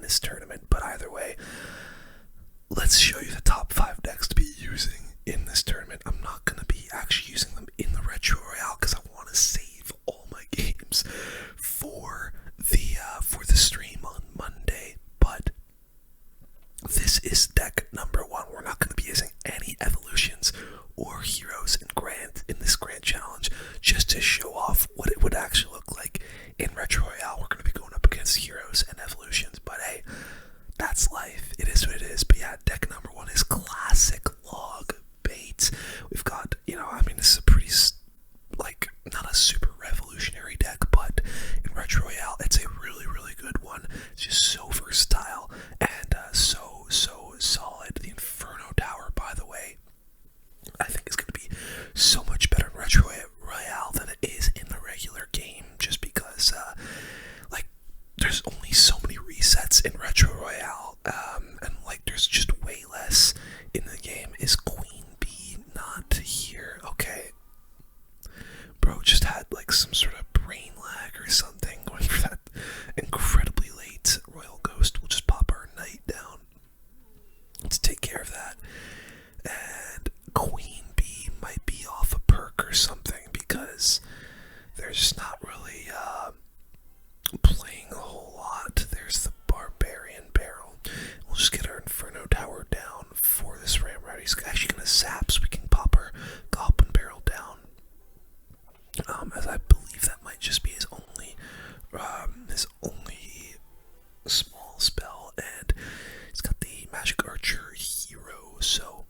this tournament. But either way, let's show you the top 5 decks to be using in this tournament. I'm not going to be actually using them in the Retro Royale because I want to save all my games for the stream on Monday. But this is deck number 1. We're not going to be using any evolutions or heroes in this grand challenge, just to show off what it would actually look like in Retro Royale. We're going to be going up against heroes and evolutions, but hey, that's life. It is what it is. But yeah, deck number 1 is classic log bait. We've got, this is a pretty, not a super revolutionary deck, but in Retro Royale, it's a really, really good one. It's just so versatile and so solid. The Inferno Tower, by the way, I think is going to be so much better in Retro Royale than it is in the regular game, just because, there's only so many resets in Retro Royale, and, there's just way less in the game. Is Queen Bee not here? Okay. Bro just had, some sort of brain lag or something going for that incredibly late Royal Ghost. We'll just pop our knight down to take care of that. And Queen Bee might be off a perk or something, because there's just not really playing a whole lot. There's the Barbarian Barrel. We'll just get our Inferno Tower down for this Ramrod. He's actually going to zap, so we can pop our Goblin Barrel down. As I believe that might just be his only small spell, and he's got the Magic Archer hero, so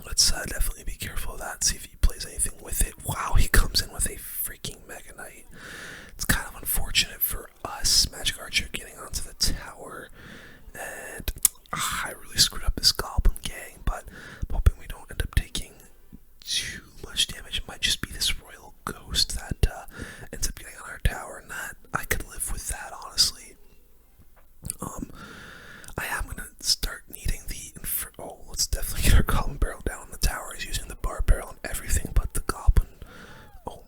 let's definitely be careful of that, see if he plays anything with it. Wow, he comes in with a freaking Mega Knight. It's kind of unfortunate for us. Magic Archer getting onto the tower, and I really screwed up this Goblin Gang, but I'm hoping we don't end up taking too much damage. It might just be this Royal Ghost that ends up getting on our tower, and that I could live with that, honestly. I am gonna start needing let's definitely get our Goblin Barrel down on the tower. He's using the Bar Barrel and everything but the Goblin. Oh,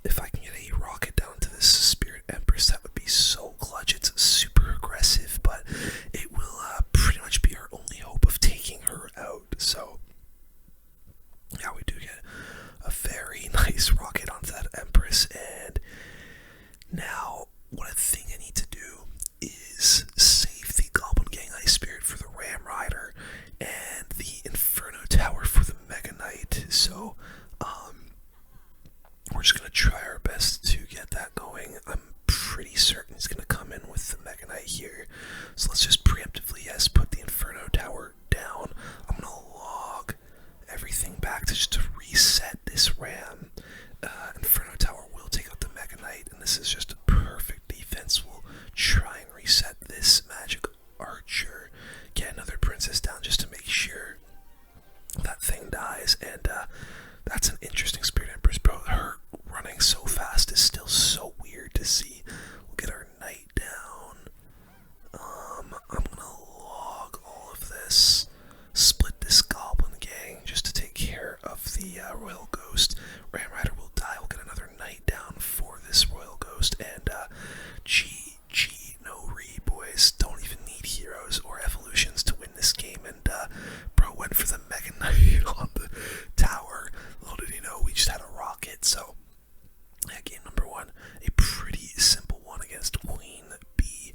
if I can get a rocket down to this Spirit Empress, that would be so clutch. It's super aggressive, but it will pretty much be our only hope of taking her out. So yeah, we do get a very nice rocket onto that Empress, and now what I think I need to do is save the Goblin Gang Ice Spirit for the Ram Rider and the Inferno Tower for the Mega Knight. So we're just going to try our best to get that going. I'm pretty certain he's going to come in with the Mega Knight here. So let's just preemptively, yes, put the Inferno Tower down. I'm going to log everything back to reset this Ram. Inferno Tower will take out the Mega Knight, and this is just a perfect defense. We'll try and reset this Magic Archer, get another Princess down just to make sure that thing dies, and that's an interesting Spirit Empress, bro. Her running so fast is still so weird to see. We'll get our Knight down. I'm gonna log all of this, split this Goblin Gang just to take care of the Royal Ghost. Ram Rider will die. We'll get another Knight down for this Royal Ghost, and GG, no re, boys. Don't even need heroes or evolutions to win this game, and bro went for the Mega Knight on the tower. Little did he know, we just had a rocket. So yeah, game number 1, a pretty simple one against Queen Bee.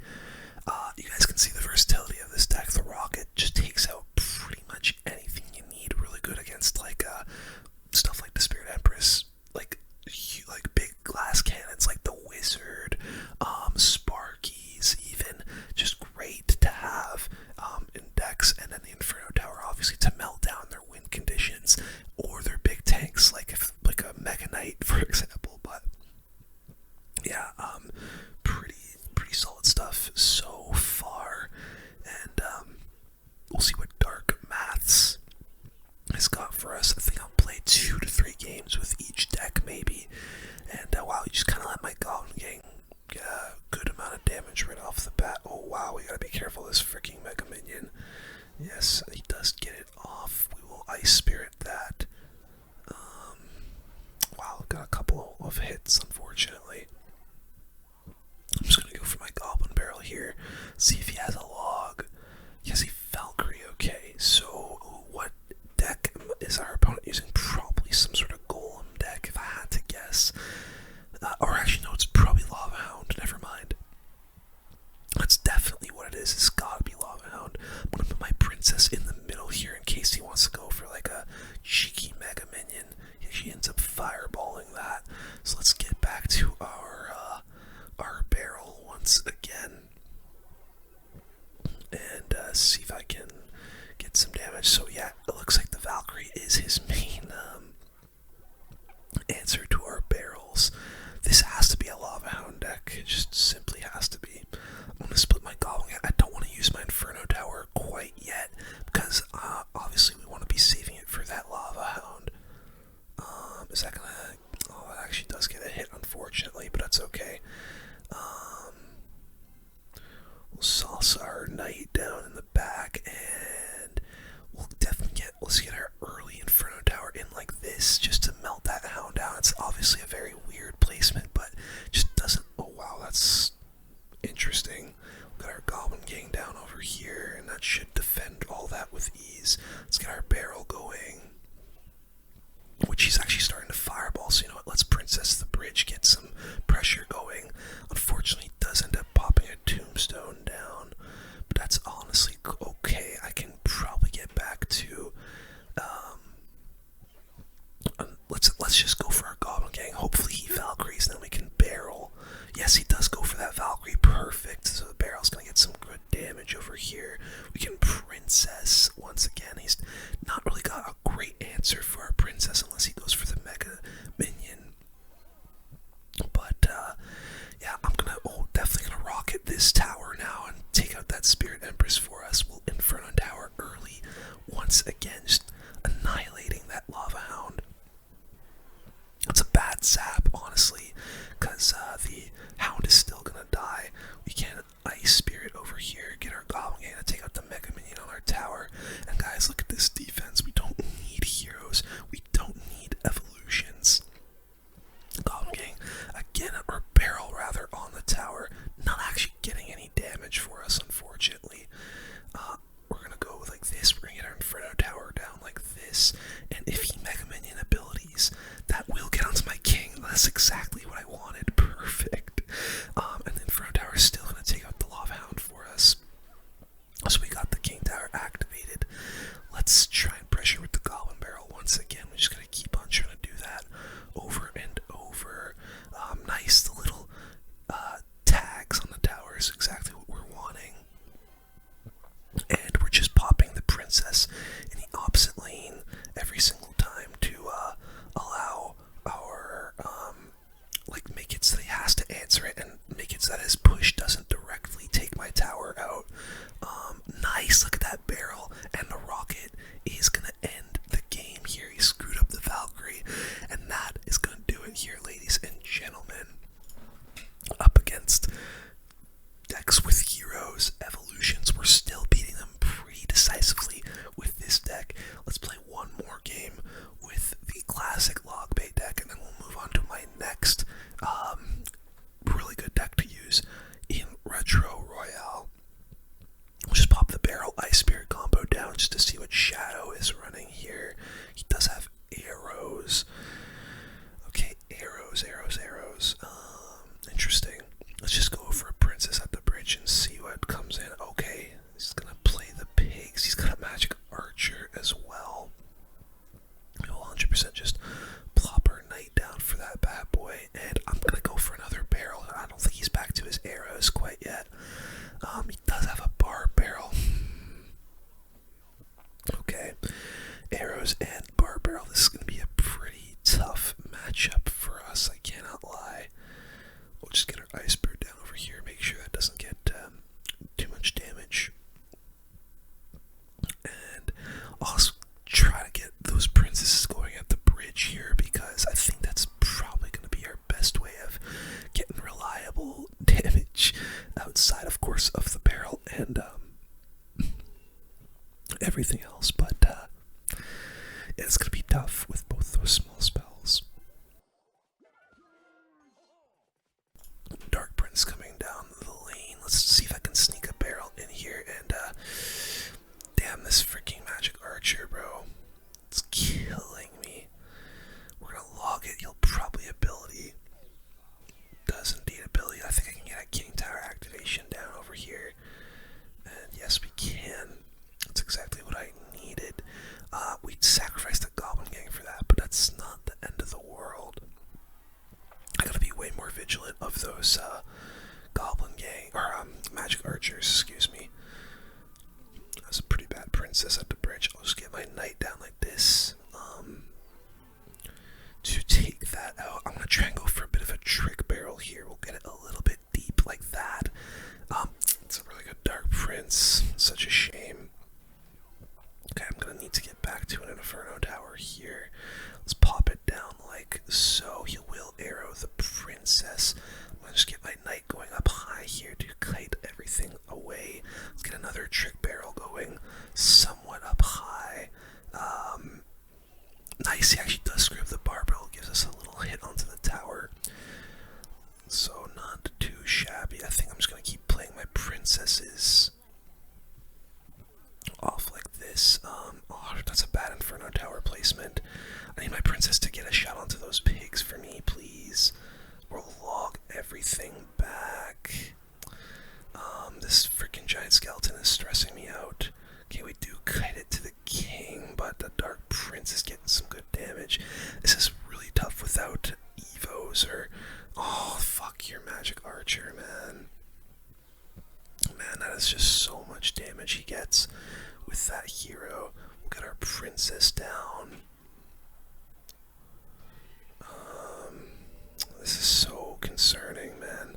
You guys can see the versatility of this deck. The rocket just takes out pretty much anything you need. Really good against stuff like the Spirit Empress, like big glass cannons like the Wizard, Sparkies, even. Just great to have in decks. And then the Inferno Tower, obviously, to melt down their win conditions or their big tanks, like a Mega Knight, for example. But yeah, pretty solid stuff so far, and we'll see what Dark Maths has got for us. I think I'll play 2 to 3 games with each deck, maybe. And wow, you just kind of let my Goblin Gang get a good amount of damage right off the bat. Oh wow, we gotta be careful of this freaking Mega Minion. Yes, he does get it off. We will Ice Spirit that. Wow, got a couple of hits, unfortunately. I'm just gonna go for my Goblin Barrel here, see Let's see if I can get some damage. So yeah, it looks like the Valkyrie is his main answer to our barrels. This has to be a Lava Hound deck. It just simply has to be. I'm going to split my Goblin. I don't want to use my Inferno Tower quite yet because obviously we want to be saving it for that Lava Hound. Is that going to... Oh, it actually does get a hit, unfortunately, but that's okay. We'll salsa our knight down in the back, and we'll definitely let's get our early Inferno Tower in like this, just to melt that hound down. It's obviously a very weird placement, but just doesn't... Oh wow, that's interesting. We've got our Goblin Gang down over here, and that should defend all that with ease. Let's get our barrel going, which he's actually starting to fireball, so you know what, let's Princess the Bridge, get some pressure going. Unfortunately, it does end up popping a tombstone down, but that's honestly okay. I can probably get back to, let's just go for our Goblin Gang. Hopefully he Valkyries, and then we can barrel. Yes, he does go for that Valkyrie, perfect, so the barrel's gonna get some good damage over here. We can Princess once again. He's not really got a great answer for our Princess unless he goes for the Mega Minion. But yeah, I'm definitely gonna rocket this tower now and take out that Spirit Empress for us. We'll Inferno Tower early once again, just annihilating that Lava Hound. It's a bad sap, honestly, because the Hound is still gonna die. We can Ice Spirit over here, get our Goblin Gang to take out the Mega Minion on our tower. And guys, look at this defense. We don't need heroes. We don't need evolutions. Goblin Gang, again, or barrel rather, on the tower. Not actually getting any damage for us, unfortunately. We're gonna go like this. We're gonna get our Inferno Tower down like this. And if he Mega Minion abilities, that will get onto my King. That's exactly what I wanted. Perfect. And the Inferno Tower is still gonna take out the Lava Hound for us. So we got the King Tower activated. Let's try and pressure with the Goblin Barrel once again. We're just gonna keep on trying to do that over and over. Nice, the little tags on the tower is exactly what we're wanting. And we're just popping the Princess in the opposite lane every single time to allow our make it so that he has to answer it, and make it so that his push doesn't directly take my tower out. Nice, look at that barrel, and the rocket is gonna end the game here. He screwed up the Valkyrie, and that is gonna do it here, ladies and gentlemen. Up against decks with heroes, evolutions, we're still beating them pretty decisively with this deck. Let's play one more game with the classic log bait deck, and then we'll move on to my next really good deck to use in Retro Royale. We'll just pop the barrel Ice Spirit combo down just to see what Shadow is running here. He does have arrows. Okay, arrows. Interesting. Let's just go for a Princess at the bridge and see what comes in. Okay, he's gonna play the pigs. He's got a Magic Archer as well. We'll 100% just plop our knight down for that bad boy, and I'm gonna go for another barrel. I don't think he's back to his arrows quite yet. He does have a bar barrel. Okay, arrows and bar barrel. This is gonna be a pretty tough matchup for us, I cannot lie. We'll just get our Ice Bird down over here, make sure that doesn't get too much damage. And also try to get those princesses going at the bridge here, because I think that's probably going to be our best way of getting reliable damage outside, of course, of the barrel and everything else. But it's going to be tough with both those small spells. Dark Prince coming down the lane. Let's see if I can sneak a barrel in here. And damn, this freaking Magic Archer, bro, it's killing me. We're gonna log it. He'll probably ability. Does indeed ability. I think I can get a King Tower activation down over here. And yes, we can. That's exactly what I needed. We sacrificed the Goblin Gang for that, but that's not the end of the world. I gotta be way more vigilant of those Goblin Gang, or Magic Archers, excuse me. nice. He actually does screw up the barbell, gives us a little hit onto the tower. So not too shabby. I think I'm just gonna keep playing my princesses off like this. Oh, that's a bad Inferno Tower placement. I need my princess to get a shot onto those pigs for me, please. Or log everything back. This freaking giant skeleton is stressing me out. Okay, we do kite it to the king, but the Dark Prince is getting some good damage. This is really tough without Evos or... Oh, fuck your magic archer, man. Man, that is just so much damage he gets with that hero. We'll get our princess down. This is so concerning, man.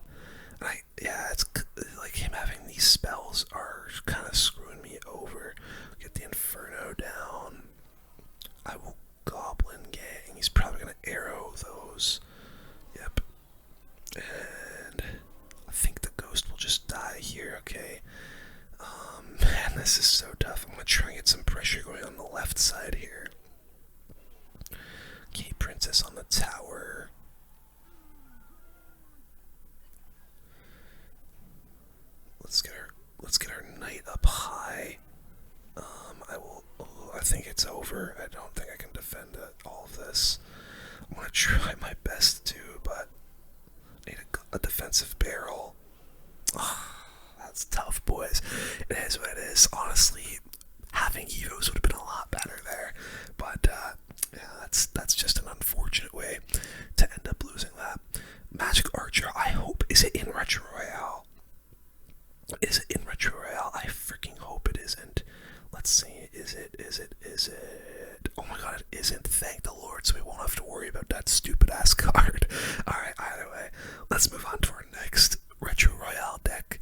And yeah, it's like him having these spells are kind of screwing me over. Get the Inferno down. I will Goblin Gang. He's probably gonna arrow those. Yep. And I think the ghost will just die here, okay? Man, this is so tough. I'm gonna try and get some pressure going on the left side here. Okay, princess on the tower. Let's get our knight up high. I think it's over. I don't think I can defend all of this. I'm gonna try my best to, but I need a defensive barrel. Oh, that's tough, boys. It is what it is. Honestly, having Evos would have been a lot better there, but yeah, that's just an unfortunate way to end up losing that. Magic Archer, I hope, is it in Retro Royale? Is it in Retro Royale? I freaking hope it isn't. Let's see, is it? Oh my god, it isn't. Thank the Lord, so we won't have to worry about that stupid ass card. Alright, either way, let's move on to our next Retro Royale deck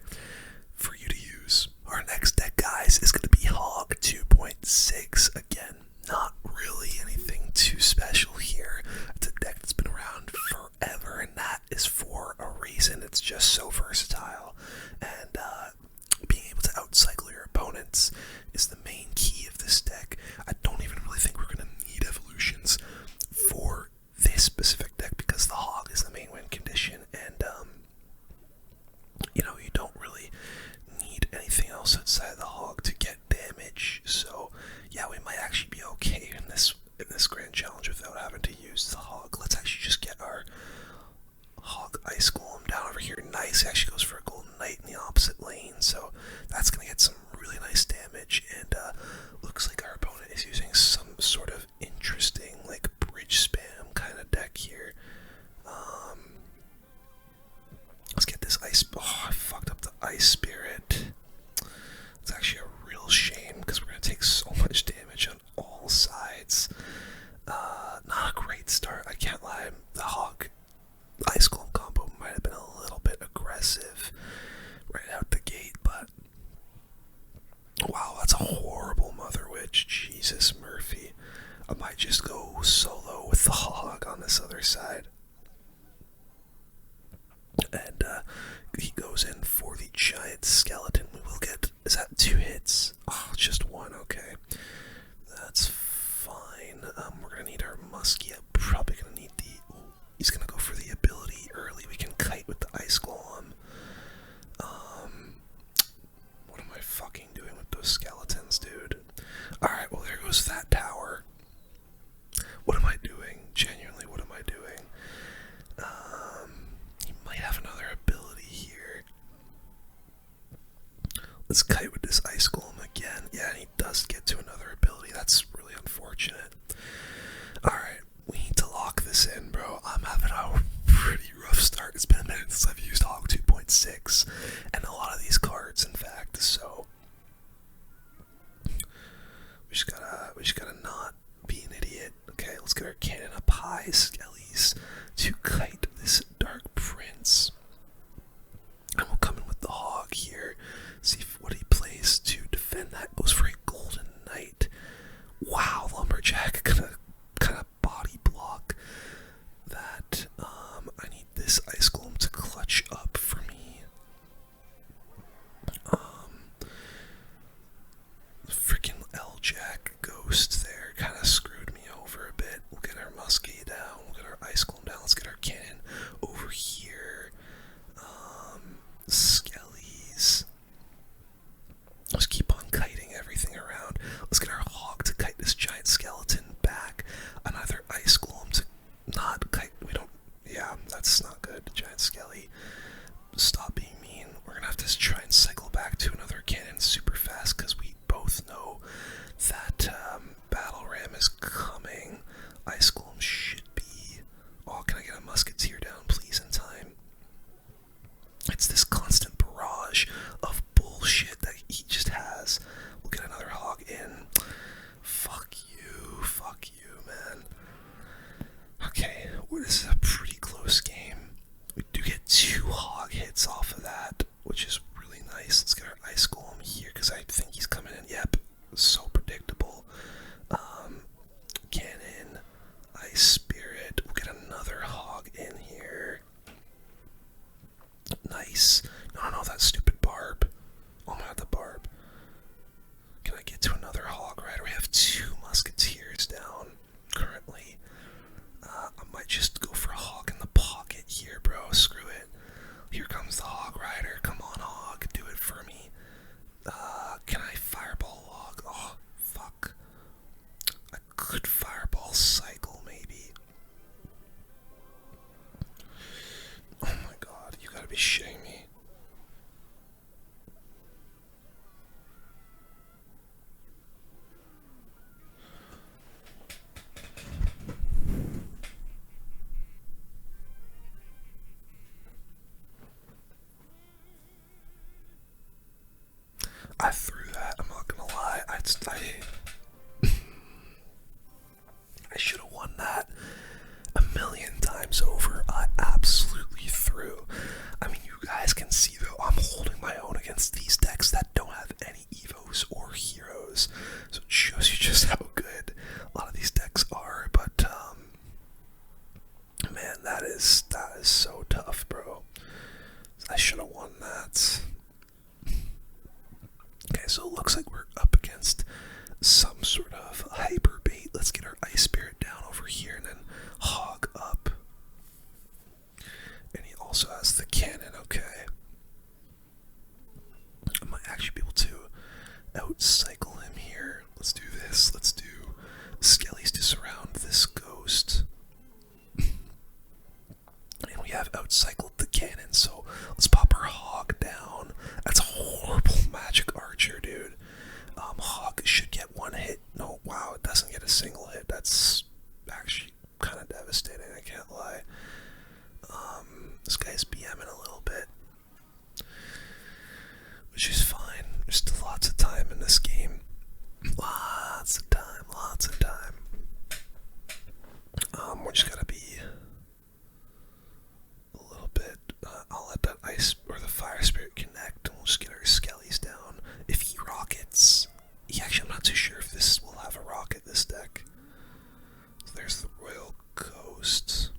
for you to use. Our next deck, guys, is going to be Hog 2.6. Again, not really anything too special here. It's a deck that's been around forever, and that is for a reason. It's just so versatile, and being able to outcycle your opponents is the main key of this deck. I don't even really think we're going to need evolutions for this specific deck because the Hog is the main win condition, and you know, you don't really need anything else outside the Hog to get damage. So yeah, we might actually be okay in this grand challenge without having to use the Hog. Let's actually just get our Hog Ice Golem down over here. Nice. He actually goes for a Golden Knight in the opposite lane, so that's gonna get some really nice damage. And looks like our opponent is using some sort of interesting, like, bridge spam kind of deck here. Let's get this ice. Oh, I fucked up the Ice Spirit. It's actually a real shame because we're gonna take so much damage on all sides. Not a great start, I can't lie. The Hog Ice Golem combo might have been a little bit aggressive right out the gate, but wow, that's a horrible Mother Witch. Jesus, Murphy. I might just go solo with the Hog on this other side. And he goes in for the giant skeleton. We will get, is that 2 hits? Oh, just 1, okay. That's fine. We're gonna need our Muskie. Probably gonna need the, ooh, he's gonna go for the ability early. We can kite with the Ice Golem. What am I fucking doing with those skeletons, dude? Alright, well there goes that tower. What am I doing? Genuinely, what am I doing? He might have another ability here. Let's kite with this Ice Golem again. Yeah, and he does get to another ability. That's really unfortunate. Alright, we need to lock this in, bro. I'm having a pretty rough start. It's been a minute since I've used Hog 2.6, and a lot of these cards, in fact, so we just gotta not be an idiot. Okay, let's get our cannon up high, Skellies, to kite this Dark Prince. And we'll come in with the Hog here, see what he plays to defend that. Goes for a Golden Knight. Wow, Lumberjack gonna kind of body block that. I need this Ice Golem to clutch up for me. Freaking L-Jack Ghost there kind of screwed me over a bit. We'll I threw that. I'm not gonna lie. I should have won that a million times over. I absolutely threw. I mean, you guys can see though, I'm holding my own against these decks that don't have any Evos or heroes. So it shows you just how good a lot of these decks are. But man, that is so tough, bro. I should have won that. Okay, so it looks like we're up against some sort of hyper bait. Let's get our Ice Spirit down over here and then Hog up. And he also has the cannon, okay. I might actually be able to outcycle him here. Let's do this. Let's do Skellies to surround this ghost. And we have outcycled the cannon, so let's pop our Hog down. That's a horrible magic archer, dude. Hog should get one hit. No, wow, it doesn't get a single hit. That's actually kind of devastating, I can't lie. This guy's BMing a little bit, which is fine. There's still lots of time in this game. Lots of time, lots of time. We're just gotta be a little bit. I'll let that ice or the fire spirit connect, and we'll just get our skellies down. If he rockets, actually, I'm not too sure if this will have a rocket. This deck. So there's the Royal Ghost.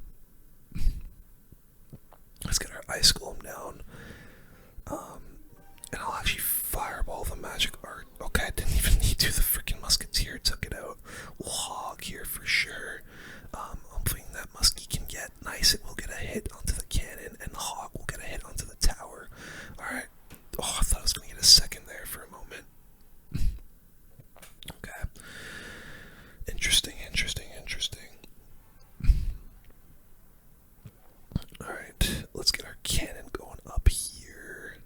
Let's get our ice golem down. And I'll actually fireball the magic art. Okay, I didn't even need to. The freaking musketeer took it out. We'll hog here for sure. Hoping that muskie can get nice. It will get a hit onto the cannon, and the hog will get a hit onto the tower. Alright. Oh, I thought I was going to get a second there for a moment. Okay. Interesting, interesting, interesting. Alright, let's get our cannon going up here.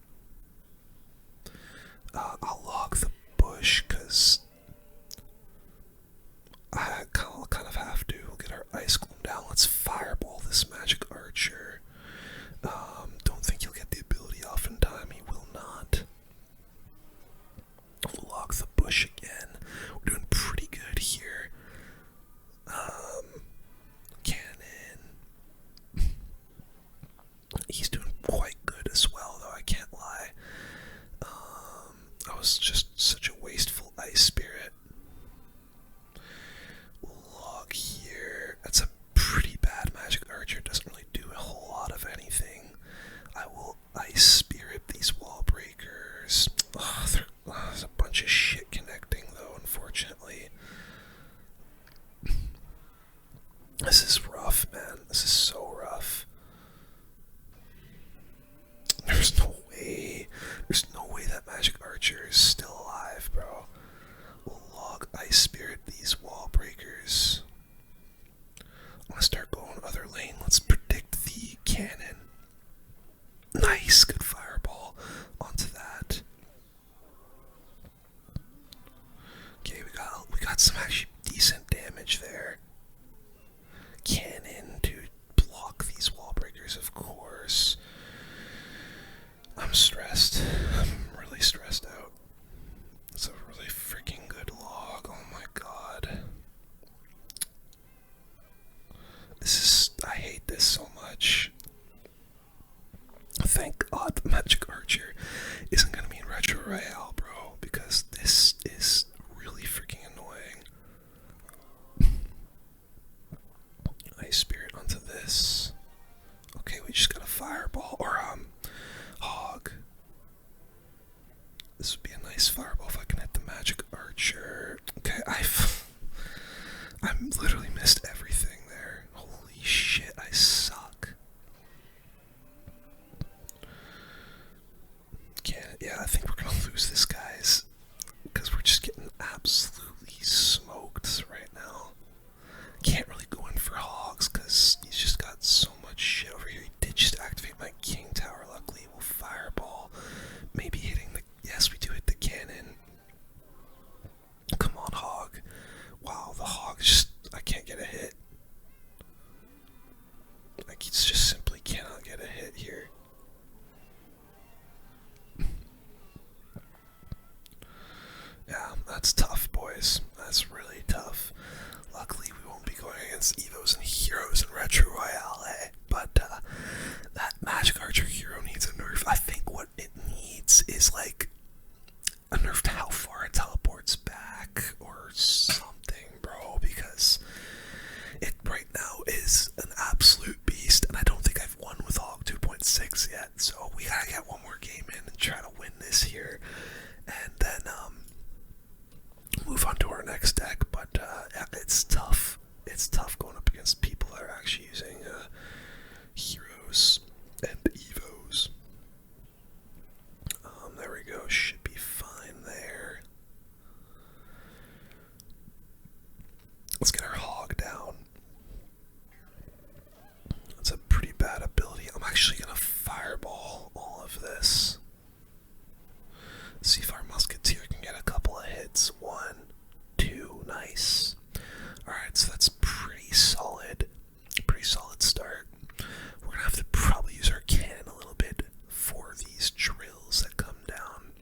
I'll log the bush because I kind of have to. We'll get our ice golem down. Let's fireball this magic archer. Don't think he'll get the ability off in time. He will not. We'll log the bush again. We're doing pretty good here. Cannon. He's doing quite good as well, though, I can't lie. I was just such a wasteful ice spirit. We'll log here. That's a pretty bad magic archer. Doesn't really do a whole lot of anything. I will ice spirit these wall breakers. There's a bunch of shit connecting, though, unfortunately. This is rough, man. This is so rough. There's no way that magic archer is still alive, bro. We'll log ice spirit these wall breakers. I'm gonna start going other lane. Let's predict the cannon. Nice, good fireball onto that. Okay, we got some actually decent damage there. Cannon to block these wall breakers, of course. I'm stressed. I'm really stressed out. It's a really freaking good log. Oh my god. I hate this so much. Thank God the magic archer isn't gonna be in Retro Royale, bro, because this is really freaking annoying. Ice spirit onto this. Okay, we just got a fireball or hog. This would be a nice fireball if I can hit the magic archer. Okay, I've literally missed everything there. Holy shit, I suck. Yeah, I think we're gonna lose this, guys, because we're just getting absolutely smoked right now. Can't really go in for hogs because he's just got so much shit over here. He did just activate my king tower. Luckily, we'll fireball. Maybe hitting the. Yes, we do hit the cannon. Come on, hog. Wow, the hog just. I can't get a hit. Like, he just simply cannot get a hit here. nerfed how far it teleports back or something, bro, because it right now is an absolute beast, and I don't think I've won with Hog 2.6 yet, so we gotta get one more game in and try to win this here, and then move on to our next deck. But yeah, it's tough. It's tough going up against people that are actually using heroes and evos. There we go. Should be fine there. Let's get our hog down. That's a pretty bad ability. I'm actually gonna fireball all of this. See if our musketeer can get a couple of hits. 1, 2, nice. Alright, so that's pretty solid. Pretty solid start. We're gonna have to probably use our cannon a little bit for these drills that come down.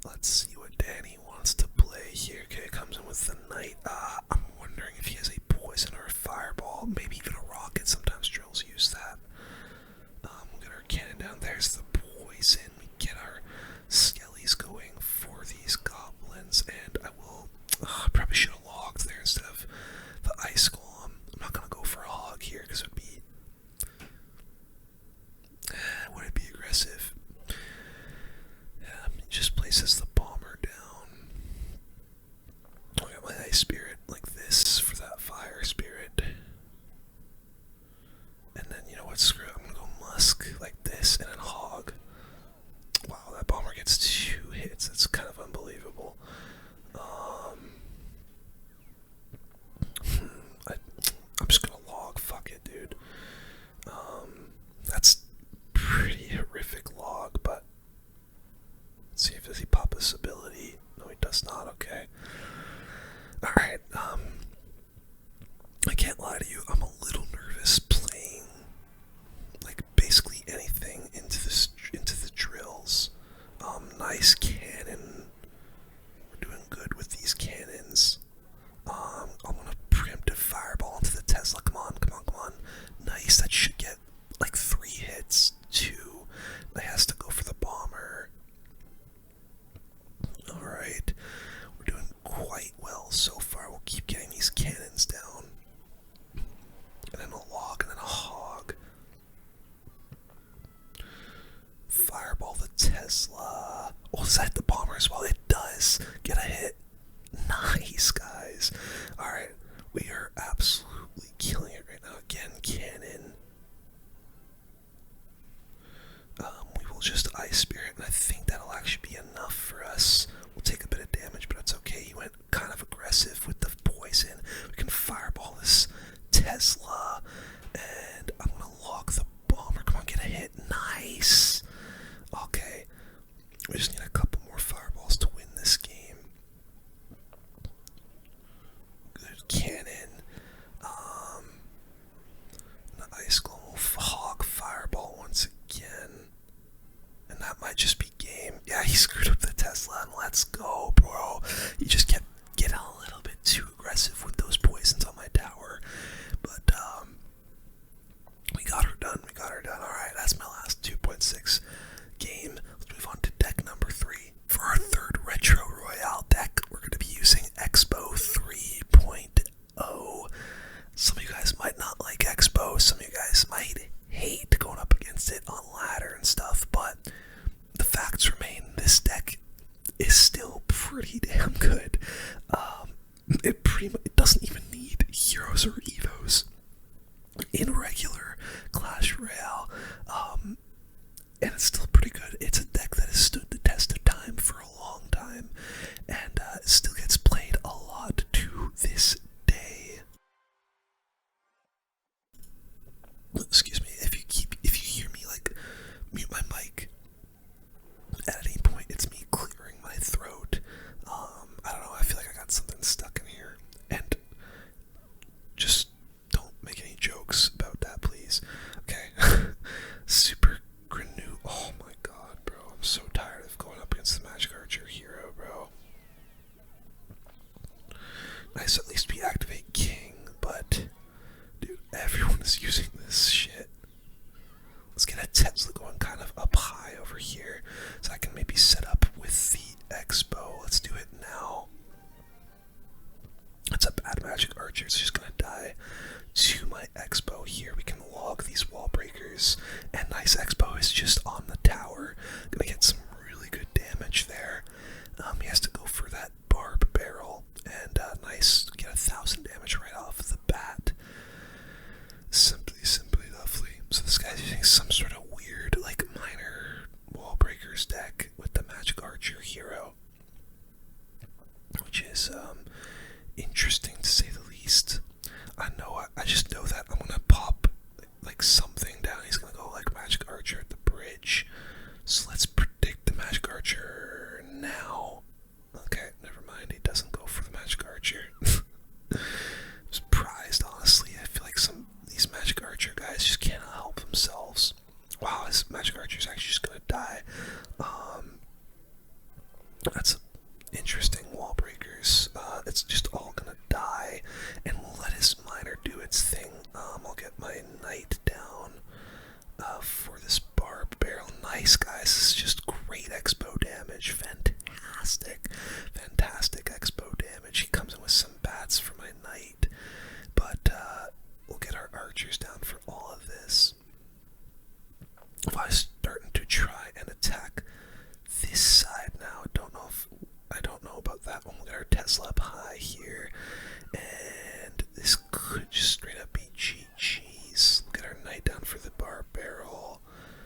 Let's see what Danny wants to play here. Okay, it comes in with the knight. I'm wondering if he has a poison or a fireball, maybe even a rocket. Sometimes drills use that. We'll get our cannon down. There's the poison. We get our skellies going for these goblins, and I will. I probably should have logged there instead of the ice golem. I'm not gonna go for a hog here because it would be. Would it be aggressive? Yeah, it just places the bomber down. I got my ice spirit like this for that fire spirit. And then, you know what, screw it, I'm gonna go musk like this and then hog. Wow, that bomber gets 2 hits. That's kind of unbelievable. I'm just gonna log. Fuck it, dude. That's pretty horrific log, but let's see if does he pop this ability. No, he does not. Okay. All right. I can't lie to you. I'm a little nervous playing like basically anything into the drills. Nice cannon. We're doing good with these cannons. I'm gonna preemptive fireball into the Tesla. Come on, come on, come on. Nice. That should get like 3 hits. 2. That has to go for the bomber. Alright. We're doing quite well so far. We'll keep getting these cannons down. And then a log and then a hog. Fireball the Tesla. Oh, does that hit the bomber as well? It does. Get a hit. Nice, guys. Alright. We are absolutely killing it right now. Again, cannon. We will just ice spirit, and I think that'll actually be enough for us. We'll take a bit of damage, but it's okay. He went kind of aggressive with the poison. We can fireball this Tesla, and I'm gonna lock the bomber. Come on, get a hit. Nice. Okay. We just need a couple more fireballs to win this game. Good cannon. The ice golem will hog fireball once again. And that might just be game. Yeah, he screwed up the Tesla, and let's go, bro. He just kept getting a little bit too aggressive with those poisons on my tower. But, we got her done. We got her done. Alright, that's my last 2.6 game. Let's move on to deck number 3. For our third Retro Royale deck, we're going to be using Expo 3.0. Some of you guys might not like Expo. Some of you guys might hate going up against it on ladder and stuff, but the facts remain, this deck is still pretty damn good. It doesn't even need heroes or evos in regular Clash Royale, and it's still pretty good. It's a deck that has stood the test of time for a long time, and it still gets played a lot to this day. Excuse me, if you hear me like mute my mic at any point, it's me clearing my throat. I don't know, I feel like I got something stuck in here, and just don't make any jokes about that, please. Okay. Super Grenew. Oh my god, bro, I'm so tired of going up against the Magic Archer hero, bro. Nice, at least we activate King, but dude, everyone is using this shit. Let's get a Tesla going kind of up high over here so I archer hero, which is interesting to say the least. I just know that I'm gonna pop like something down. He's gonna go like magic archer at the bridge. So let's predict the magic archer now. Okay, never mind. He doesn't go for the magic archer. I'm surprised, honestly. I feel like some of these magic archer guys just can't help themselves. Wow, this magic archer is actually just gonna die. That's interesting. Wall breakers. It's just all gonna die, and we'll let his miner do its thing. I'll get my knight down for this barb barrel. Nice, guys. This is just great expo damage. Fantastic, fantastic expo damage. He comes in with some bats for my knight, but we'll get our archers down for all of this. If I was starting to try and attack this side now, I don't know about that one. We'll get our Tesla up high here, and this could just straight up be GG's. We'll get our knight down for the bar barrel,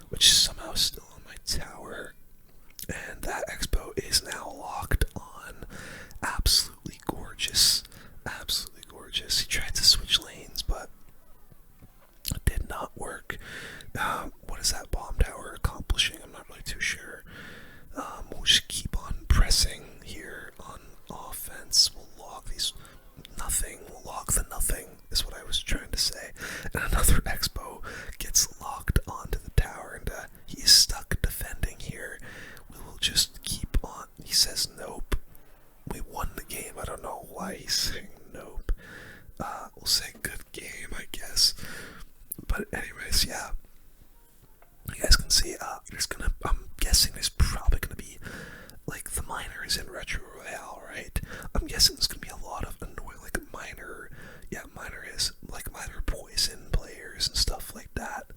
which is somehow still on my tower, and that expo is now locked on. Absolutely gorgeous, absolutely gorgeous. He tried to switch lanes, but it did not work. What is that bomb tower accomplishing? I'm not really too sure. We'll just keep on pressing here on offense. We'll log these nothing. We'll log the nothing is what I was trying to say. And another expo gets locked onto the tower, and he is stuck defending here. We will just keep on. He says nope. We won the game. I don't know why he's saying nope. We'll say good game, I guess. But anyways, yeah. You guys can see, I'm guessing there's probably gonna be, like, the miner is in Retro Royale, right? I'm guessing there's gonna be a lot of annoying, like, miner poison players and stuff like that.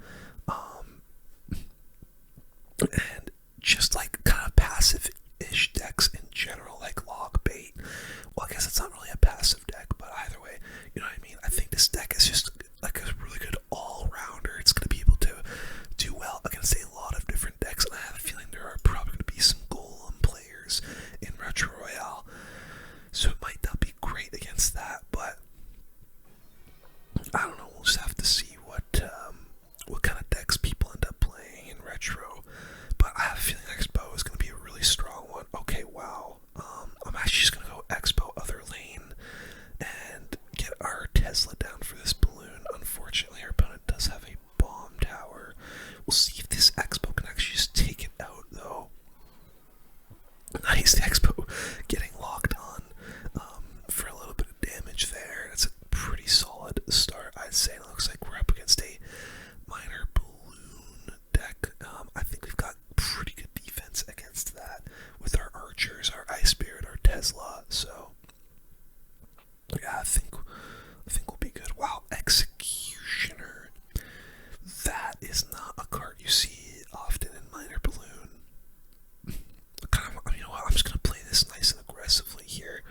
And just, like, kind of passive-ish decks in general, like log bait. Well, I guess it's not really a passive deck, but either way, you know what I mean? I think this deck is just, like, a really good all-rounder. It's gonna be able to do well against a lot of different decks, and I have a feeling there are probably going to be some golem players in Retro Royale, so it might not be great against that, but I don't know. We'll just have to see what kind of decks people end up playing in Retro. But I have a feeling Expo is going to be a really strong one. Okay, wow. I'm actually just going to go Expo other lane and get our Tesla down for this balloon. Unfortunately, our opponent does have a bomb tower. We'll see if this Expo can actually just take it out, though. Nice, the Expo getting locked on for a little bit of damage there. That's a pretty solid start, I'd say. It looks like we're up against a minor balloon deck. I think we've got pretty good defense against that with our archers, our Ice Spirit, our Tesla. So, yeah, I think we'll be good. Wow, Executioner. That is not a card you see often in Minor Balloon. You know what? I'm just gonna play this nice and aggressively here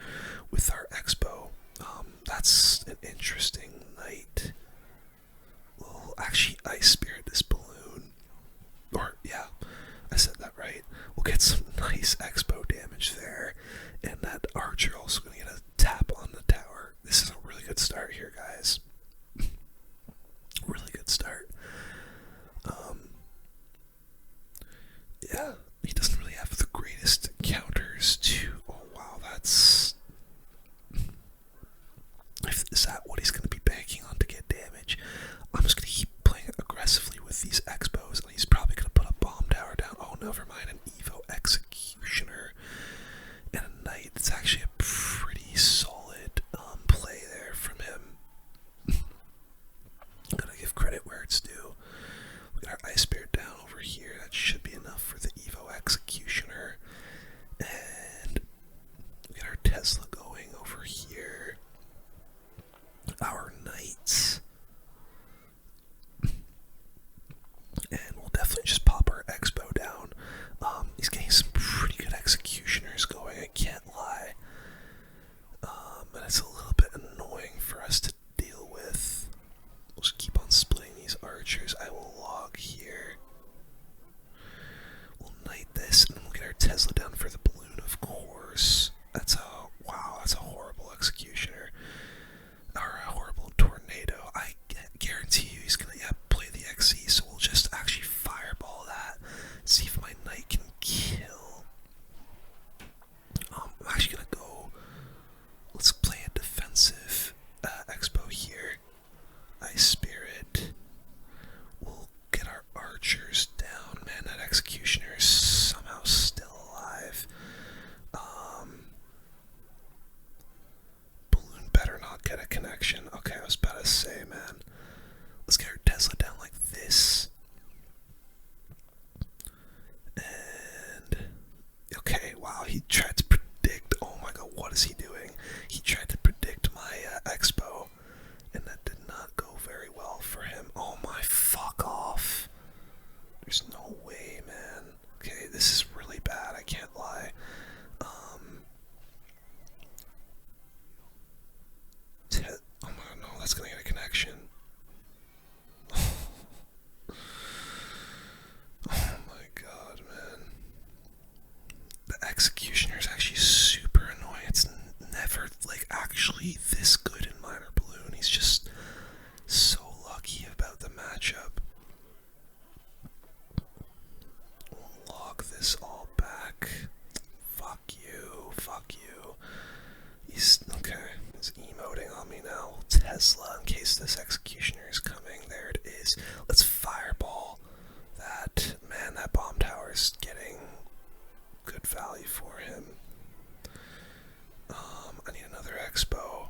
with our Expo. That's an interesting night. We'll actually Ice Spirit this balloon. Or, yeah, I said that right. We'll get some nice Expo damage there. And that Archer also gonna get a tap on the tower. This is a really good start here, guys. Really good start. Yeah, he doesn't really have the greatest counters to. Oh wow, that's. Is that what he's going to be banking on to get damage? I'm just going to keep playing aggressively with these Expos, and he's probably going to put a bomb tower down. Oh, never mind, an Evo Executioner and a Knight. It's actually a pretty solid play there from him. I'm going to give credit where it's due. We got our Ice Spirit down over here. That should be enough for the Evo Executioner. And we got our Tesla going over here. Our Knights. And we'll definitely just pop our Expo down. He's getting some pretty good Executioners going, I can't lie. And it's a little bit annoying for us to deal with. We'll just keep on splitting these archers. I will log here. We'll knight this, and then we'll get our Tesla down for the balloon, of course. Wow, that's a horrible executioner. Or a horrible tornado. I guarantee you he's gonna, yeah, play the XE, so we'll just actually fireball that. See if my knight can kill. I'm actually gonna go. Let's play a defensive expo here. Ice Spirit. We'll get our archers down. Man, that executioner is somehow still alive. Balloon better not get a connection. Okay, I was about to say, man. Let's get our Tesla down like this. And okay, wow, he tried to predict. Oh my god, what is he doing? He tried to predict my expo, and that did not go very well for him. Oh my, fuck off. There's no way, man. Okay, this is really bad, I can't lie. Oh my, no, that's gonna get a connection. Oh my god, man. The executioner is actually super annoying. It's never, like, actually this good in minor balloon. He's just so lucky about the matchup. We'll log this all back. Fuck you, fuck you. He's, okay, he's emoting on me now. Tesla, in case this executioner is coming. There it is. Let's fireball that. Man, that bomb tower is getting good value for him. I need another expo.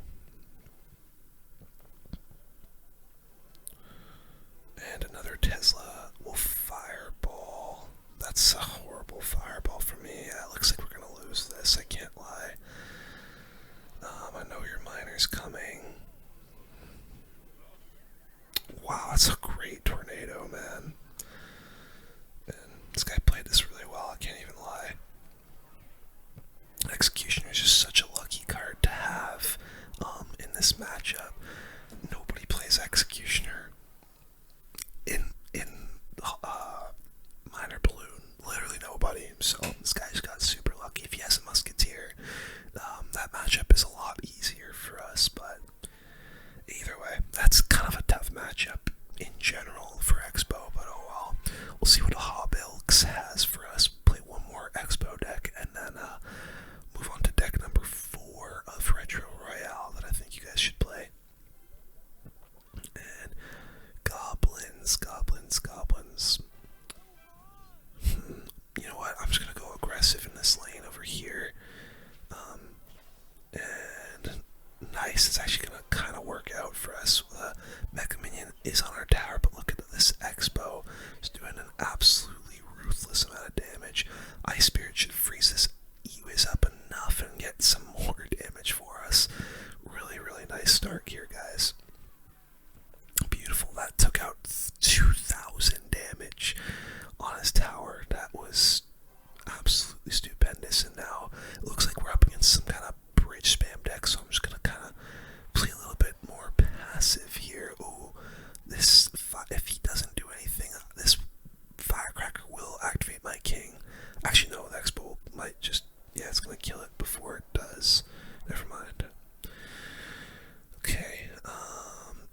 And another Tesla will fireball. That's a horrible fireball for me. Yeah, it looks like we're gonna lose this, I can't lie. I know your miner's coming. Wow, that's a great tornado, man. And this guy played this really well, I can't even lie. Executioner is just such a lucky card to have in this matchup. Nobody plays Executioner in minor balloon. Literally nobody. So this guy's got super lucky. If he has a musketeer, that matchup is a lot easier for us. But either way, that's kind of a tough matchup in general for Expo. But oh well. We'll see what Hobbilks has for us. Play one more Expo deck and then move on to deck number 4 of Retro Royale that I think you guys should play. And goblins. You know what? I'm just gonna go aggressive in this lane over here. And nice. It's actually gonna kind of work out for us. Mecha Minion is on our tower, but look at this Expo. It's doing an absolutely ruthless amount of damage. Ice Spirit should freeze this E-Wiz up enough and get some more damage for us. Really, really nice start here, guys. Beautiful. That took out 2,000 damage on his tower. That was absolutely stupendous. And now it looks like we're up against some kind of bridge spam deck, so I'm just gonna kind of play a little bit more passive here. Ooh, this, if he doesn't do anything, this firecracker will activate my king. Actually, no, the Expo might just, yeah, it's gonna kill it before it does. Never mind. Okay,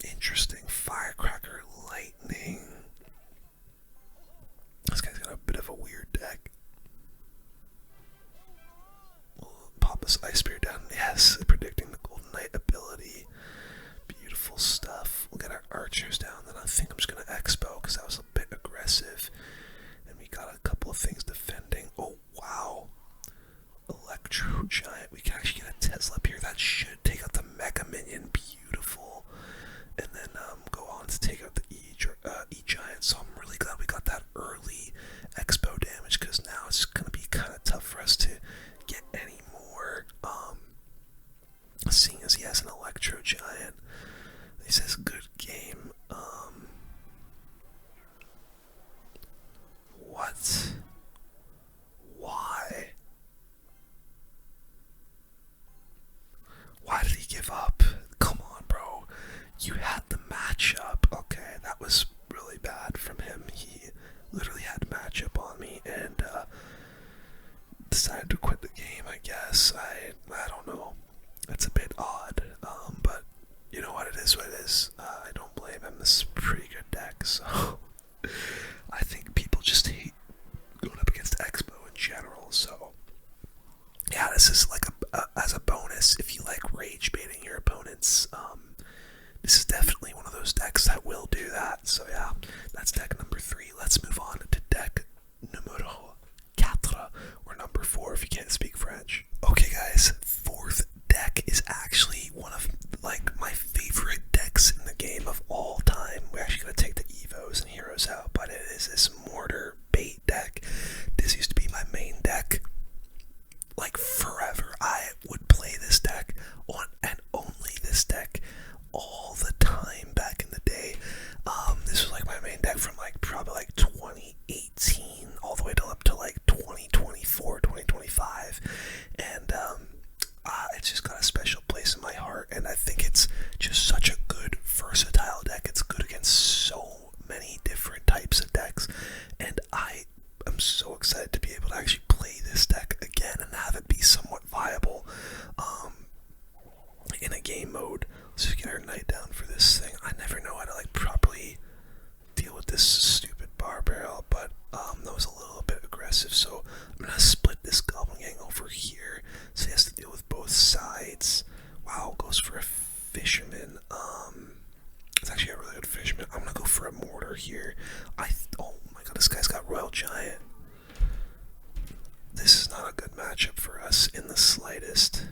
interesting. Firecracker, lightning. This guy's got a bit of a weird deck. We'll pop this Ice Spear down. Yes, predicting the Golden Knight ability. Beautiful stuff. We'll get our archers down. Then I think I'm just gonna Expo because that was a bit aggressive. And we got a couple of things defending. Oh wow. Electro Giant. We can actually get a Tesla up here. That should take out the Mecha Minion. Beautiful. And then go on to take out the E-Giant. So I'm really glad we got that early Expo damage, because now it's going to be kind of tough for us to get any more. Seeing as he has an Electro Giant. He says good game. What? Why? Why decided to quit the game, I guess. I don't know. That's a bit odd, but you know what, it is what it is. I don't blame him. This is a pretty good deck, so I think people just hate going up against Expo in general, so yeah, this is like as a bonus, if you like rage baiting your opponents, this is definitely one of those decks that will do that. So yeah, that's deck number 3. Let's move on to deck numero 4, or number 4 if you can't speak French. Okay guys, 4th deck is actually one of like my favorite decks in the game of all time. We're actually going to take the Evos and Heroes out, but it is this Mortar Bait deck. This used to be my main deck. Like forever, I would play this deck on and only this deck all the time back in the day. This was like my main deck from like probably like 2018 all the way up to like 2024, 2025, and it's just got a special place in my heart, and I think it's just such a good versatile deck. It's good against so many different types of decks, and I'm so excited to be able to actually play this deck again and have it be somewhat viable in a game mode. Let's just get our knight down for this thing. I never know how to like properly deal with this stupid bar barrel, but that was a little bit aggressive, so I'm gonna split this goblin gang over here so he has to deal with both sides. Wow, goes for a fisherman. It's actually a really good fisherman. I'm gonna go for a mortar here. Oh my god, this guy's got Royal Giant. This is not a good matchup for us in the slightest,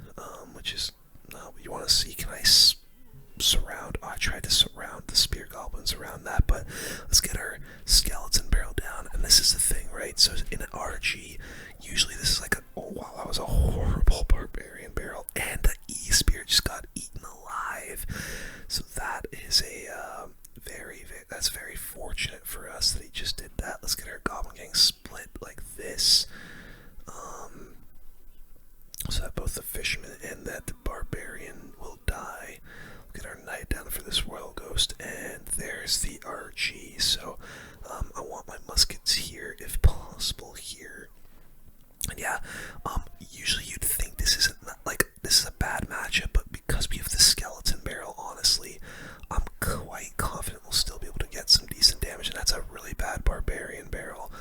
which is not what you want to see. Can I surround? Oh, I tried to surround the spear goblins around that, but let's get our skeleton barrel down. And this is the thing, right? So in an RG, usually this is like oh wow, that was a horrible barbarian barrel, and the E-spear just got eaten alive. So that is a that's very fortunate for us that he just did that. Let's get our goblin gang split like this. So that both the fisherman and that the barbarian will die. We'll get our knight down for this royal ghost, and there's the RG. So I want my musketeer if possible here. And yeah, usually you'd think this isn't like this is a bad matchup, but because we have the skeleton barrel, honestly, I'm quite confident we'll still be able to get some decent damage. And that's a really bad barbarian barrel.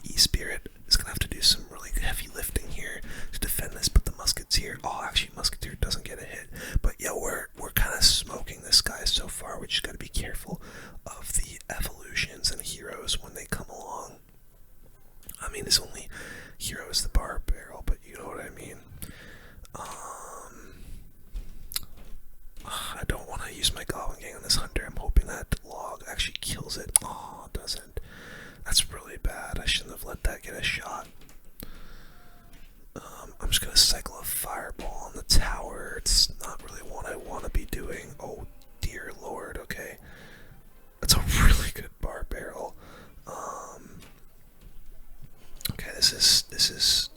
E-Spirit is gonna have to do some really heavy lifting here to defend this, but the musketeer, oh actually musketeer doesn't get a hit. But yeah, we're kind of smoking this guy so far. We just gotta be careful of the evolutions and heroes when they come along. I mean, this only hero is the bar barrel, but you know what I mean. I don't want to use my goblin gang on this hunter. I'm hoping that log actually kills it. Oh, it doesn't. That's really bad. I shouldn't have let that get a shot. I'm just going to cycle a fireball on the tower. It's not really what I want to be doing. Oh, dear lord. Okay. That's a really good bar barrel. Okay, this is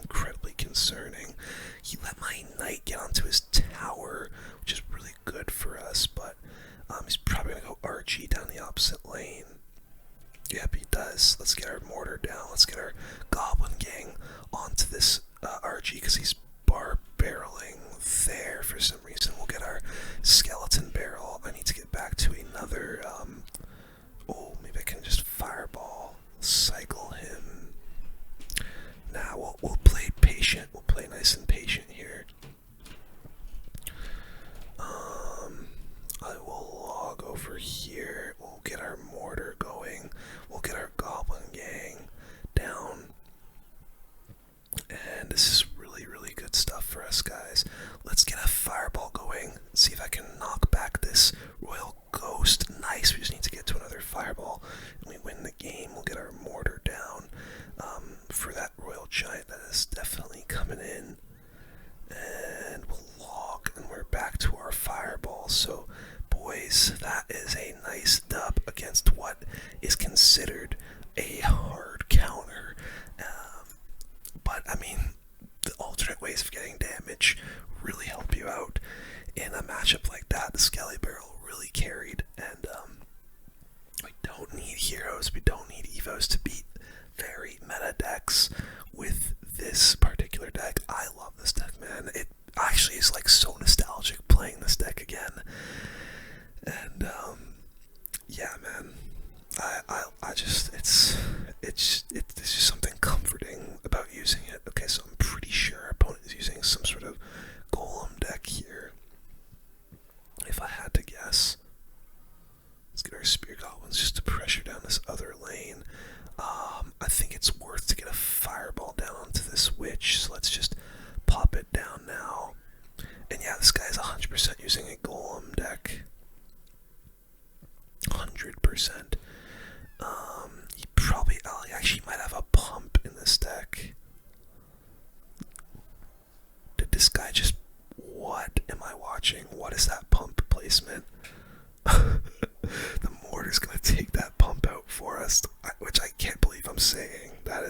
incredibly concerning. He let my knight get onto his tower, which is really good for us, but he's probably gonna go RG down the opposite lane. Yep, he does. Let's get our mortar down. Let's get our goblin gang onto this RG because he's bar barreling there for some reason. We'll get our skeleton barrel. I need to get back to another. Oh, maybe I can just fireball, cycle him. Nah, we'll play patient. We'll play nice and patient here. I will log over here. We'll get our mortar going. We'll get our goblin gang down. And this is really, really good stuff for us, guys. Let's get a fireball going. See if I can knock back this royal ghost. Nice. We just need to get to another fireball, and we win the game. We'll get our mortar down for that royal giant that is definitely coming in. And we'll log, and we're back to our fireball. So, boys, that is a nice dub against what is considered a hard counter. But, I mean, the alternate ways of getting damage really help you out. In a matchup like that, the Skelly Barrel really carried. And we don't need heroes, we don't need evos to beat very meta decks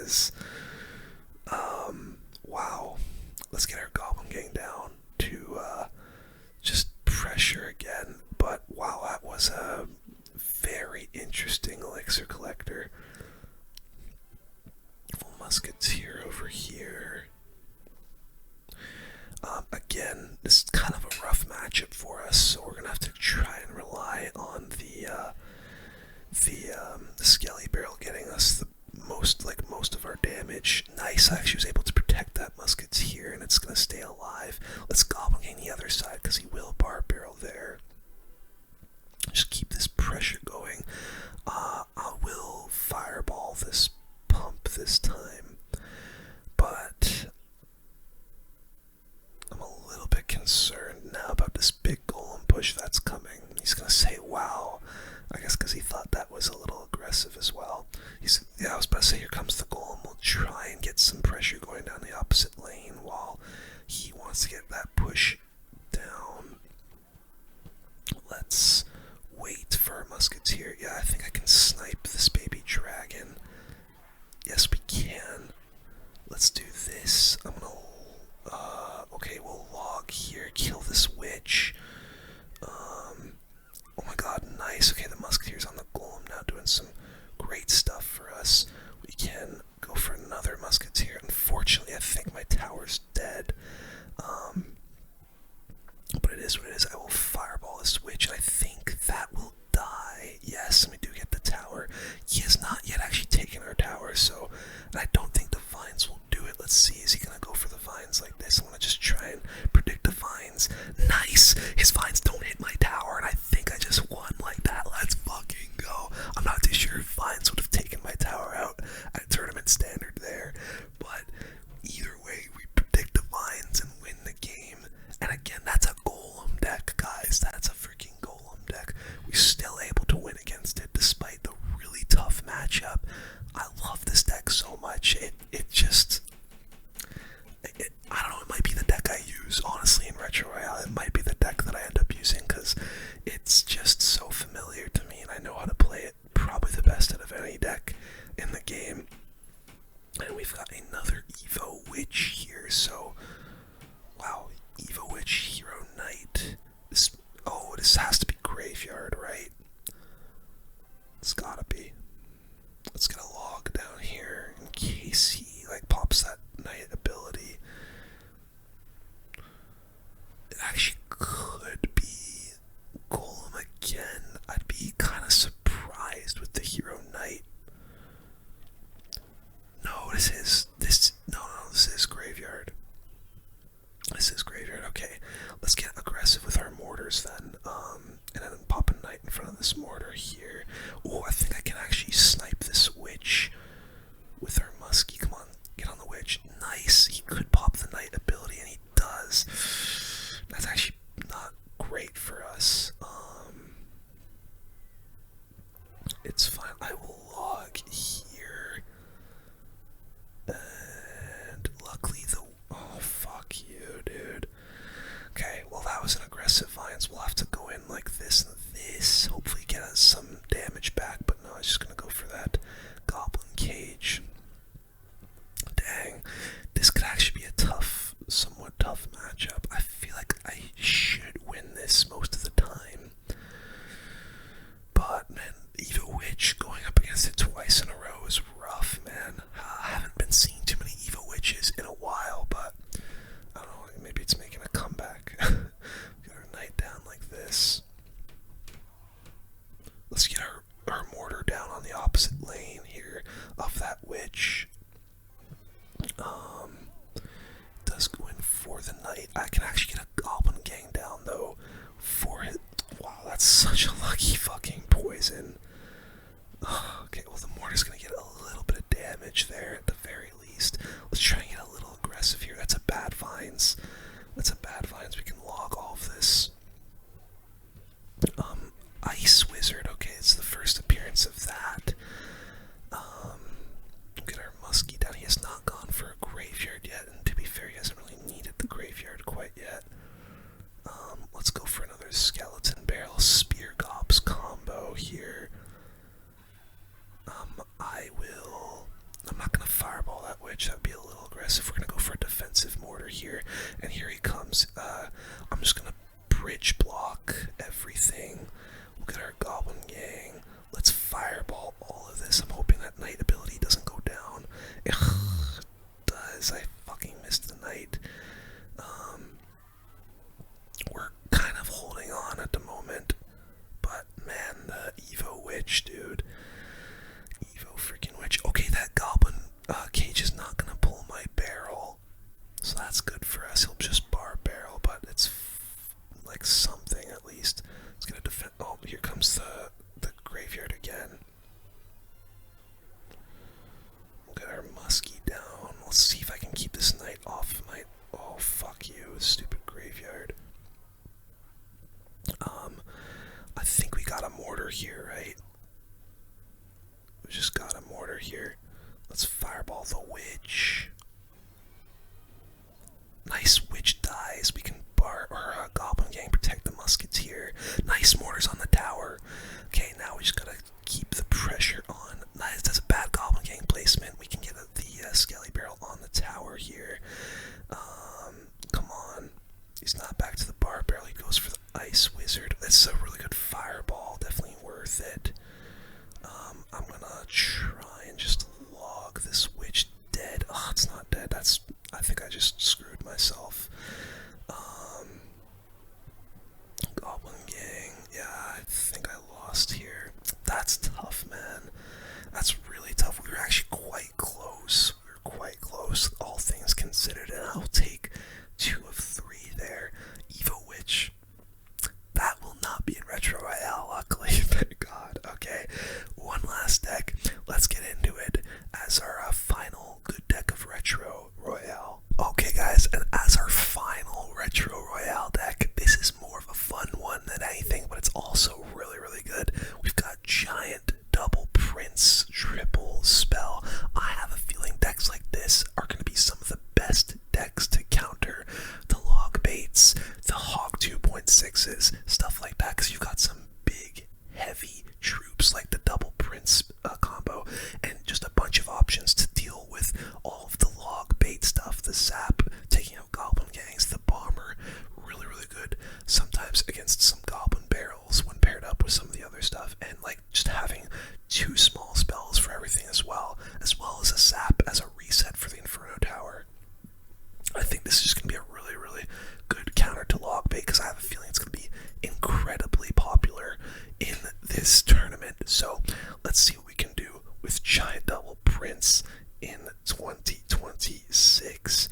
is. Wow. Let's get our Goblin Gang down to just pressure again. But wow, that was a very interesting elixir collector. Full musketeer over here. Again, this is kind of a rough matchup for us, so we're gonna have to try and rely on the Skelly Barrel getting us the most of our damage. Nice, I actually was able to protect that musketeer, and it's gonna stay alive. Let's Goblin Gang the other side, because he will bar barrel there. Just keep this pressure going. I will fireball this pump this time, but I'm a little bit concerned now about this big golem push that's coming. He's gonna say, wow. I guess because he thought that was a little aggressive as well. I was about to say, here comes the golem. We'll try and get some pressure going down the opposite lane while he wants to get that push down. Let's wait for our musketeer. Yeah, I think I can snipe this baby dragon. Yes, we can. Let's do this. I'm gonna, okay, we'll log here, kill this witch. Oh my god, nice. Okay, the musketeer's on the golem now doing some great stuff for us. We can go for another musketeer. Unfortunately, I think my tower's dead. But it is what it is. I will fireball this witch, and I think that will die. Yes, and we do get the tower. He has not yet actually taken our tower, so I don't think the vines will do it. Let's see, is he gonna go for the vines like this? I'm gonna just try and predict the vines. Nice! His vines don't hit my tower, and I think I just won like that. Let's fucking go. I'm not too sure if vines would have taken my tower out at tournament standard there, but either way, we predict the vines and win the game. And again, that's a golem deck, guys. That's a freaking golem deck. We're still able to win against it despite the really tough matchup. I love this deck so much. It just, I don't know, it might be the deck I use, honestly, in Retro Royale. It might be the deck that I end up using because it's just so familiar to me and I know how to play it probably the best out of any deck in the game. And we've got another Evo Witch here, so, wow, Evo Witch, Hero Knight. This has to be Graveyard, right? It's gotta be. Let's get a log down here in case he, pops that Knight ability. It actually could be Golem again. I'd be kind of surprised with the Hero Knight. No, this is Graveyard. This is Graveyard, okay. Let's get aggressive with our mortars then. And then pop a Knight in front of this mortar here. Oh, I think I can actually snipe this witch with our muskie. Come on, get on the witch. Nice, he could pop the Knight ability, and he does. That's actually not great for us. It's fine. I will log here. And luckily oh, fuck you, dude. Okay, well that was an aggressive vines. We'll have to go in like this and this. Hopefully get us some damage back, but no, I was just gonna go for that goblin cage. Dang, this could actually be a somewhat tough matchup. I feel like I should win this most of the time. But man, Evo Witch going up against it twice in a row is rough, man. I haven't been seeing too many Evo Witches in a while, but I don't know, maybe it's making a comeback. Got our Knight down like this. Let's get our mortar down on the opposite lane here of that witch. Does go in for the Knight. I can actually get a Goblin Gang down though for it. Wow, that's such a lucky fucking poison. Okay, well the mortar's gonna get a little bit of damage there at the very least. Let's try and get a little aggressive here. That's a bad vines. That's a bad vines. We can log all of this. Ice Wizard. Okay, it's the first appearance of that. Get our muskie down. He has not gone for a graveyard yet, and to be fair, he hasn't really needed the graveyard quite yet. Let's go for another skeleton barrel spear gobs combo here. I'm not gonna fire Witch. That would be a little aggressive. We're gonna go for a defensive mortar here, and here he comes. I'm just gonna bridge block everything. We'll get our Goblin Gang. Let's fireball all of this. I'm hoping that Knight ability doesn't go down. Ugh, it does. I fucking missed the Knight. We're kind of holding on at the moment, but man, the Evo Witch, dude. Evo freaking Witch. Okay, that Goblin Cage is not gonna pull my barrel, so that's good for us. He'll just bar barrel, but it's like something at least. It's gonna defend. Oh, here comes the graveyard again. We'll get our Muskie down. Let's see if I can keep this Knight off my. Oh, fuck you, stupid graveyard. I think we got a mortar here, right? We just got a mortar here. Let's fireball the Witch. Nice Witch dies. We can bar or Goblin Gang protect the Musketeer. Nice mortars on the tower. Okay, now we just gotta keep the pressure on. Nice, that's a bad Goblin Gang placement. We can get the Skelly Barrel on the tower here. Come on. He's not back to the bar barrel. He goes for the Ice Wizard. That's a really good fireball. Definitely worth it. I'm gonna try and just log this Witch dead. Oh, it's not dead. I think I just screwed myself. Goblin Gang. Yeah, I think I lost here. That's tough, man. That's really tough. We were actually quite close. We were quite close, all things considered, and I'll take 2 of 3 there. Evo Witch. That will not be in Retro Royale, luckily. Thank God. Okay, one last deck. Let's get into it as our final good deck of Retro Royale. Okay, guys, and as our final Retro Royale deck, this is more of a fun one than anything, but it's also really, really good. We've got Giant, Double Prince, Triple Spell. I have a feeling decks like this are going to be some of the best decks to counter the log baits, the Hog 2.6s, stuff like that, because you've got some big, heavy troops like the Double Prince combo, and just a bunch of options to deal with all of the log bait stuff, the Zap, taking out Goblin Gangs, the Bomber, really, really good, sometimes against some Goblin Barrels when paired up with some of the other stuff, and like just having 2 small spells for everything as well as a Zap as a reset for the Inferno Tower. I think this is just going to be a really, really good counter to log bait, because I have a feeling it's going to be incredibly popular in this tournament. So let's see what we can do with Giant Double Prince in 2026.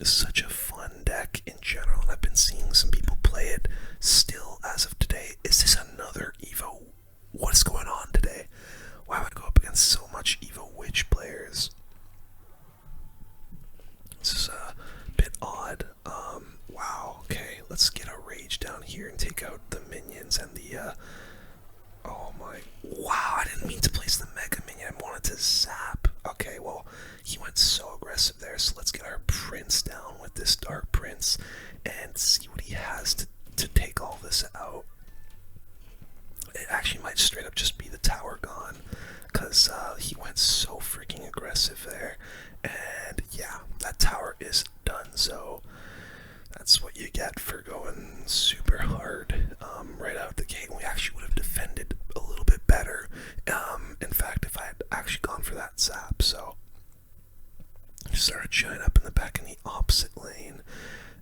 Such a fun deck in general, and I've been seeing some people play it still as of today. Is this another Evo? What's going on today? Why would I go up against so much Evo Witch players? This is a bit odd. Wow, okay, let's get a Rage down here and take out the minions and the, oh my, wow, I didn't mean to place the Mega Minion, I wanted to zap. Okay, well, he went so aggressive there, so let's get our Prince down with this Dark Prince and see what he has to take all this out. It actually might straight up just be the tower gone, because he went so freaking aggressive there, and yeah, that tower is done. So that's what you get for going super hard right out the gate. We actually would have defended a little bit better, in fact, if I had actually gone for that zap. So start showing up in the back in the opposite lane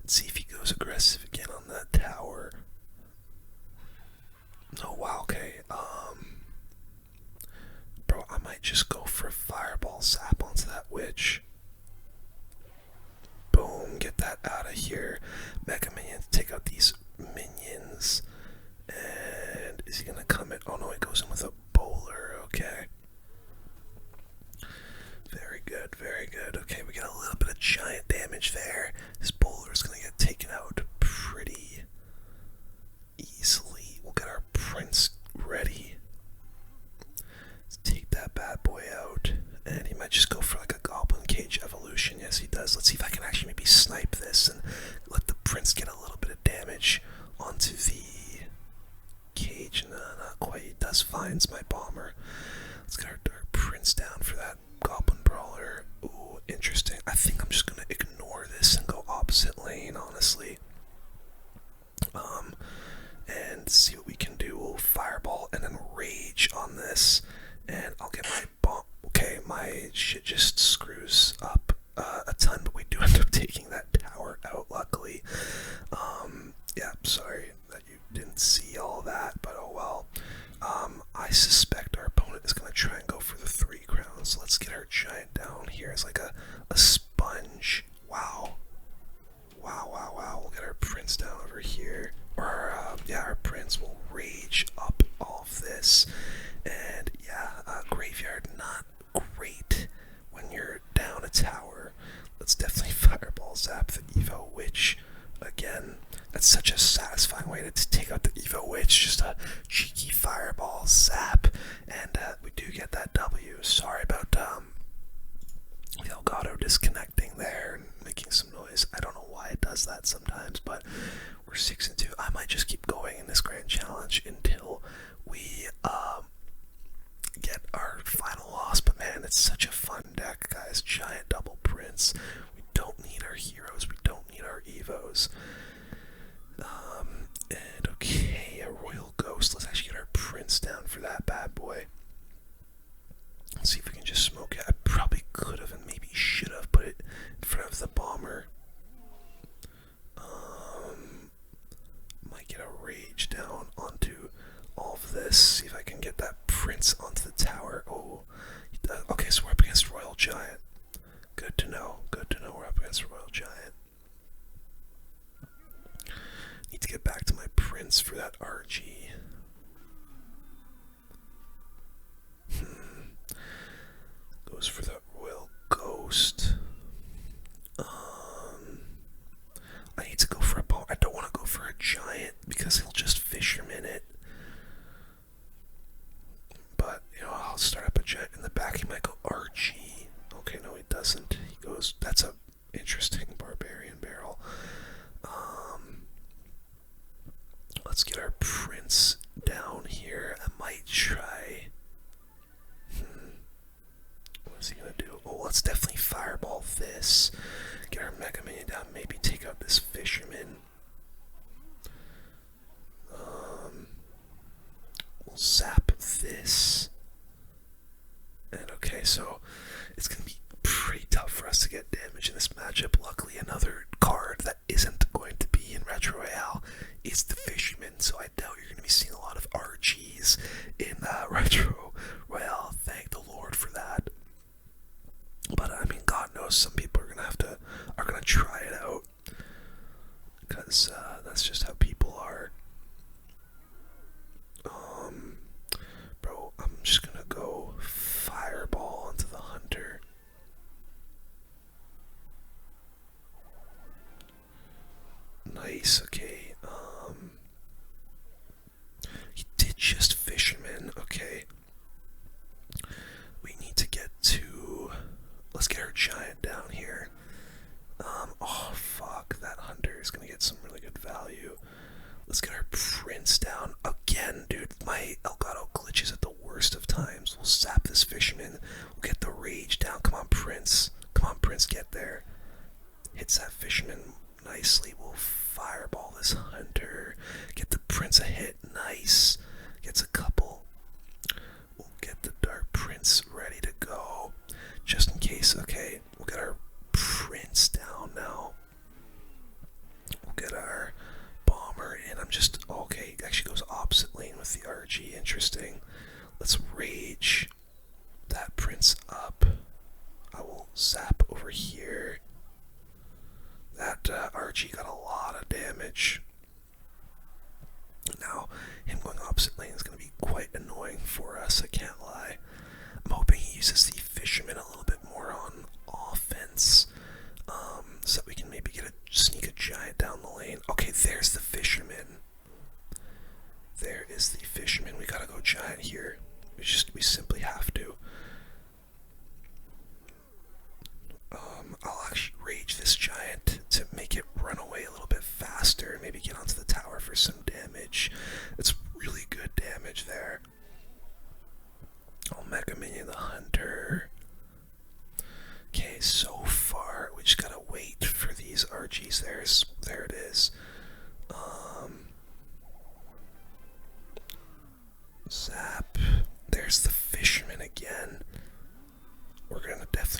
and see if he goes aggressive again on that tower. Oh wow, okay, bro, I might just go for a fireball zap onto that Witch. Boom, get that out of here. Mega Minion, take out these minions. And is he gonna come in? Oh no, he goes in with a bowler, okay. Very good, very good. Okay, we got a little bit of giant damage there. This bowler is gonna get taken out pretty easily. We'll get our Prince ready. Let's take that bad boy out. And he might just go for like a Goblin Cage evolution. Yes, he does. Let's see if I can actually maybe snipe this and let the Prince get a little bit of damage onto the cage. No, not quite. He does finds my Bomber. shit just screws up a ton, but we do end up taking that tower out, luckily. Yeah, sorry that you didn't see all that, but oh well. I suspect our opponent is going to try and go for the 3 crowns. Let's get our giant down here as like a sponge. Wow. Wow, wow, wow. We'll get our prince down over here. Or, yeah, our prince will rage up all of this. And, yeah, graveyard, not great when you're down a tower. Let's definitely fireball zap the Evo Witch again. That's such a satisfying way to take out the Evo Witch. Just a cheeky fireball zap. And, we do get that W. Sorry about, the Elgato disconnecting there and making some noise. I don't know why it does that sometimes, but we're 6-2. I might just keep going in this grand challenge until we get our final loss. But man, it's such a fun deck, guys. Giant double prince. We don't need our heroes. We don't need our evos. And okay, a royal ghost. Let's actually get our prince down for that bad boy. Let's see if we can just smoke it. I probably could have and maybe should have put it in front of the bomber. Might get a rage down onto all of this. See if I can get that prince onto the tower. Oh, okay, so we're up against Royal Giant. Good to know. Good to know we're up against Royal Giant. Need to get back to my prince for that RG. Goes for the royal ghost. I need to go for a ball. I don't want to go for a giant because he'll just fisherman it. But, you know, I'll start up a giant in the back. He might go RG. Okay, no, he doesn't. He goes, that's a interesting barbarian barrel. Let's get our prince down here. I might try. What is he gonna do? Oh, let's definitely fireball this. Get our Mega Minion down. Maybe take out this fisherman. We'll zap this. And okay, so it's gonna be pretty tough for us to get damage in this matchup. Luckily, another card that isn't going to be in Retro Royale is the fisherman. So I doubt you're gonna be seeing a lot of RGs in Retro Royale. Thank the Lord for that. But I mean, God knows some people are gonna try it out because that's just how people are. Bro, I'm just gonna go fireball onto the hunter. Nice. Okay. He did just fisherman. Okay. We need to get to. Let's get our giant down here. Oh fuck, that hunter is gonna get some really good value. Let's get our prince down again, dude. My Elgato glitches at the worst of times. We'll zap this fisherman. We'll get the rage down. Come on, prince. Come on, prince, get there. Hits that fisherman nicely. We'll fireball this hunter. Get the prince a hit. Nice. Gets a couple. We'll get the dark prince ready to go. Just in case. Okay, we'll get our prince down now. We'll get our bomber in. I'm just okay. Actually goes opposite lane with the RG. Interesting. Let's rage that prince up. I will zap over here. That RG got a lot of damage. Now, him going opposite lane is going to be quite annoying for us, I can't lie. I'm hoping he uses the fisherman a little bit more on offense, so that we can maybe sneak a giant down the lane. Okay, there's the fisherman. There is the fisherman. We gotta go giant here. We simply have to. I'll actually rage this giant to make it run away a little bit faster and maybe get onto the tower for some damage. It's really good damage there. I'll Mega Minion the hunter. Okay, so far we just gotta wait for these RGs. There it is. Zap. There's the fisherman again. We're gonna definitely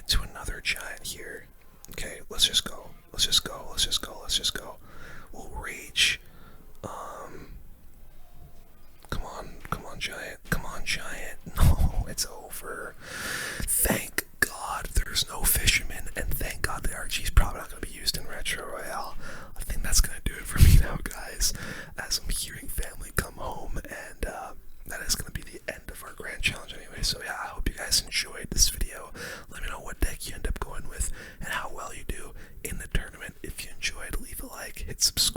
to another giant here. Okay, let's just go. Let's just go. Let's just go. Let's just go. We'll rage. Come on. Come on, giant. Come on, giant. No, it's over. Thank God there's no fisherman, and thank God the RG's probably not going to be used in Retro Royale. I think that's going to do it for me now, guys, as I'm hearing family come home, and that is going to be the end of our grand challenge anyway. So yeah, I hope you guys enjoyed this video. Let me know what deck you end up going with and how well you do in the tournament. If you enjoyed, leave a like, hit subscribe.